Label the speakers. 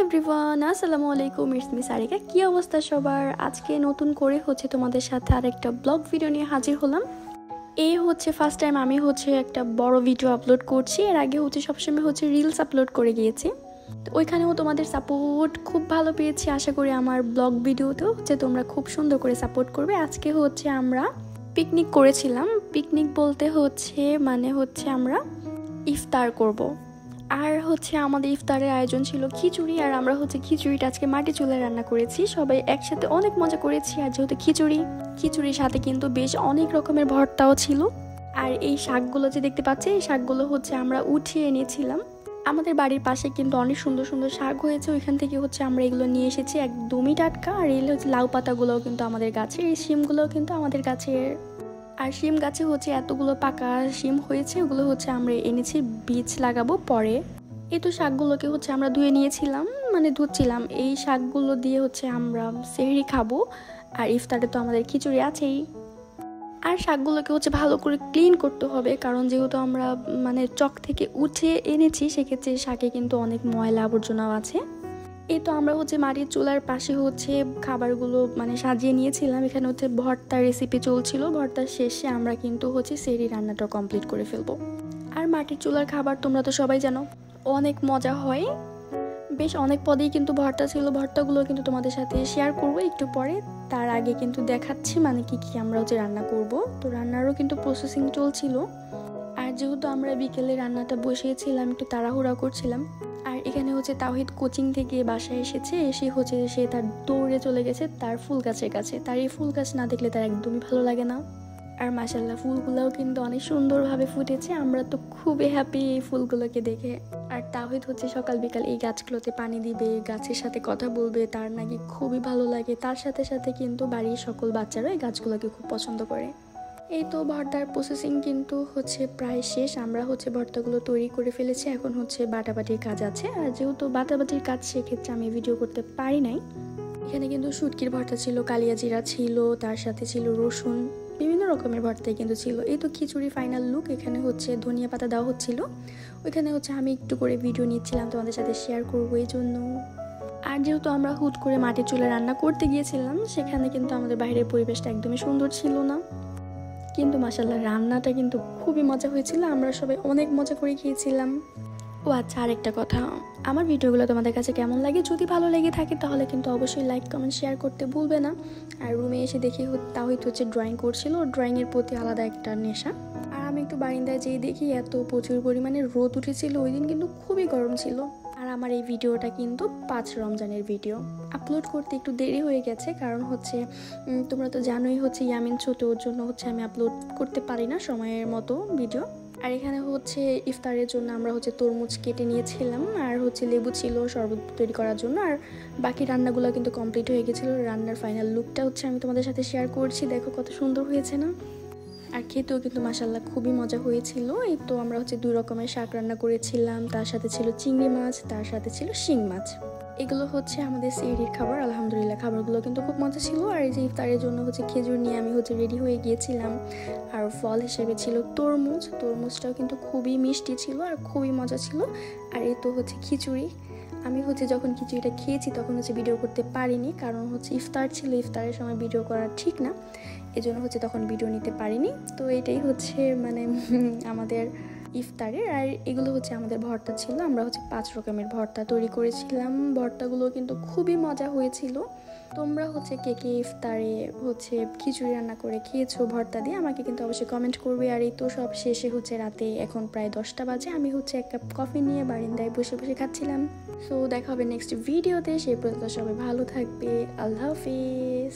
Speaker 1: Everyone, আসসালামু আলাইকুম। It's me Sarika. কি অবস্থা সবার? আজকে নতুন করে তোমাদের সাথে আরেকটা ব্লগ ভিডিও নিয়ে হাজির হলাম। এই ফার্স্ট টাইম আমি একটা বড় ভিডিও আপলোড করছি। এর আগে সবসময় রিলস আপলোড করে গিয়েছি। তো ওইখানেও তোমাদের সাপোর্ট খুব ভালো পেয়েছি। আশা করি আমার ব্লগ ভিডিওতেও তোমরা খুব সুন্দর করে সাপোর্ট করবে। আজকে আমরা পিকনিক করেছিলাম। পিকনিক বলতে আমরা ইফতার করব। আর আমাদের ইফতারের আয়োজন ছিল খিচুড়ি। আর আমরা খিচুড়িটা আজকে মাটি চুলায় রান্না করেছি। সবাই একসাথে অনেক মজা করেছি। আর যেহেতু খিচুড়ির সাথে কিন্তু বেশ অনেক রকমের ভর্তাও ছিল। আর এই শাকগুলো যে দেখতে পাচ্ছি, এই শাকগুলো আমরা উঠিয়ে এনেছিলাম। আমাদের বাড়ির পাশে কিন্তু অনেক সুন্দর সুন্দর শাক হয়েছে। ওইখান থেকে আমরা এগুলো নিয়ে এসেছি, একদমই টাটকা। আর এই লাউ পাতাগুলোও কিন্তু আমাদের গাছের, এই শিমগুলোও কিন্তু আমাদের গাছের। আর শিম গাছে এতগুলো পাকা শিম হয়েছে, ওগুলো আমরা এনেছি বীজ লাগাবো পরে। এই তো শাকগুলোকে আমরা ধুয়ে নিয়েছিলাম, ধুচ্ছিলাম। এই শাকগুলো দিয়ে আমরা সেহরি খাবো। আর ইফতারে তো আমাদের খিচুড়ি আছেই। আর শাকগুলোকে ভালো করে ক্লিন করতে হবে, কারণ যেহেতু আমরা চক থেকে উঠে এনেছি, সেক্ষেত্রে শাকে কিন্তু অনেক ময়লা আবর্জনাও আছে। এই তো আমরা মাটির চুলার পাশে খাবারগুলো সাজিয়ে নিয়েছিলাম। এখানে ভর্তার রেসিপি চলছিল। ভর্তার শেষে আমরা কিন্তু সেহরি রান্নাটা কমপ্লিট করে ফেলবো। আর মাটির চুলার খাবার তোমরা তো সবাই জানো, অনেক মজা হয়। বেশ অনেক পদেই কিন্তু ভর্তা ছিল। ভর্তাগুলো কিন্তু তোমাদের সাথে শেয়ার করব একটু পরে। তার আগে কিন্তু দেখাচ্ছি কি কি আমরা রান্না করব। তো রান্নারও কিন্তু প্রসেসিং চলছিল। আর যেহেতু আমরা বিকেলে রান্নাটা বসিয়েছিলাম, একটু তাড়াহুড়া করছিলাম। আর এখানে তাওহিদ কোচিং থেকে বাসায় এসেছে। এসে সে তার দৌড়ে চলে গেছে তার ফুল গাছের কাছে। তার এই ফুল গাছ না দেখলে তার একদমই ভালো লাগে না। আর মাশাআল্লাহ, ফুলগুলোও কিন্তু অনেক সুন্দরভাবে ফুটেছে। আমরা তো খুবই হ্যাপি এই ফুলগুলোকে দেখে। আর তাওহিদ সকাল বিকাল এই গাছগুলোতে পানি দিবে, গাছের সাথে কথা বলবে, তার নাকি খুবই ভালো লাগে। তার সাথে সাথে কিন্তু বাড়ির সকল বাচ্চারা এই গাছগুলোকে খুব পছন্দ করে। এই তো ভর্তার প্রসেসিং কিন্তু প্রায় শেষ। আমরা ভর্তাগুলো তৈরি করে ফেলেছি। এখন বাটাবাটির কাজ আছে। আর যেহেতু বাটাবাটির কাজ, সেক্ষেত্রে আমি ভিডিও করতে পারি নাই। এখানে কিন্তু শুটকির ভর্তা ছিল, কালিয়া জিরা ছিল, তার সাথে ছিল রসুন, বিভিন্ন রকমের ভর্তাই কিন্তু ছিল। এই তো খিচুড়ি ফাইনাল লুক। এখানে ধনিয়া পাতা দেওয়া হচ্ছিল। ওইখানে আমি একটু করে ভিডিও নিচ্ছিলাম, তোমাদের সাথে শেয়ার করবো এই জন্য। আর যেহেতু আমরা হুট করে মাটির চুলায় রান্না করতে গিয়েছিলাম, সেখানে কিন্তু আমাদের বাইরের পরিবেশটা একদমই সুন্দর ছিল না। কিন্তু মাশাআল্লাহ, রান্নাটা কিন্তু খুবই মজা হয়েছিল। আমরা সবাই অনেক মজা করে খেয়েছিলাম। ও আচ্ছা, আরেকটা কথা, আমার ভিডিওগুলো তোমাদের কাছে কেমন লাগে? যদি ভালো লেগে থাকে তাহলে কিন্তু অবশ্যই লাইক কমেন্ট শেয়ার করতে ভুলবে না। আর রুমে এসে দেখি তাওহিদ ড্রয়িং করছিল। ড্রয়িংয়ের প্রতি আলাদা একটা নেশা। আর আমি একটু বারান্দায় যেয়ে দেখি এত প্রচুর পরিমাণে রোদ উঠেছিল। ওই দিন কিন্তু খুবই গরম ছিল। আর আমার এই ভিডিওটা কিন্তু 5 রমজানের ভিডিও। আপলোড করতে একটু দেরি হয়ে গেছে, কারণ তোমরা তো জানোই ইয়ামিন ছোট, ওর জন্য আমি আপলোড করতে পারি না সময়ের মতো ভিডিও। আর এখানে ইফতারের জন্য আমরা তরমুজ কেটে নিয়েছিলাম। আর লেবু ছিল শরবত তৈরি করার জন্য। আর বাকি রান্নাগুলো কিন্তু কমপ্লিট হয়ে গেছিলো। রান্নার ফাইনাল লুকটা আমি তোমাদের সাথে শেয়ার করছি। দেখো কত সুন্দর হয়েছে না? আর খেতেও কিন্তু মাশাআল্লাহ খুবই মজা হয়েছিল। এই তো আমরা 2 রকমের শাক রান্না করেছিলাম। তার সাথে ছিল চিংড়ি মাছ, তার সাথে ছিল শিং মাছ। এগুলো আমাদের সেহরির খাবার। আলহামদুলিল্লাহ, খাবারগুলো কিন্তু খুব মজা ছিল। আর এই যে ইফতারের জন্য খেজুর নিয়ে আমি রেডি হয়ে গিয়েছিলাম। আর ফল হিসেবে ছিল তরমুজ। তরমুজটাও কিন্তু খুবই মিষ্টি ছিল আর খুবই মজা ছিল। আর এই তো খিচুড়ি। আমি যখন খিচুড়িটা খেয়েছি তখন ভিডিও করতে পারিনি, কারণ ইফতার ছিল। ইফতারের সময় ভিডিও করা ঠিক না, এজন্য তখন ভিডিও নিতে পারিনি। তো এটাই আমাদের ইফতারের। আর এগুলো আমাদের ভর্তা ছিল। আমরা 5 রকমের ভর্তা তৈরি করেছিলাম। ভর্তাগুলো কিন্তু খুবই মজা হয়েছিল। তোমরা কে কে ইফতারে খিচুড়ি রান্না করে খেয়েছো ভর্তা দিয়ে, আমাকে কিন্তু অবশ্যই কমেন্ট করবে। আর এই তো সব শেষে রাতে এখন প্রায় 10টা বাজে। আমি 1 কাপ কফি নিয়ে বারান্দায় বসে বসে খাচ্ছিলাম। সো দেখা হবে নেক্সট ভিডিওতে। সেই পর্যন্ত সবাই ভালো থাকবে। আল্লাহ হাফিজ।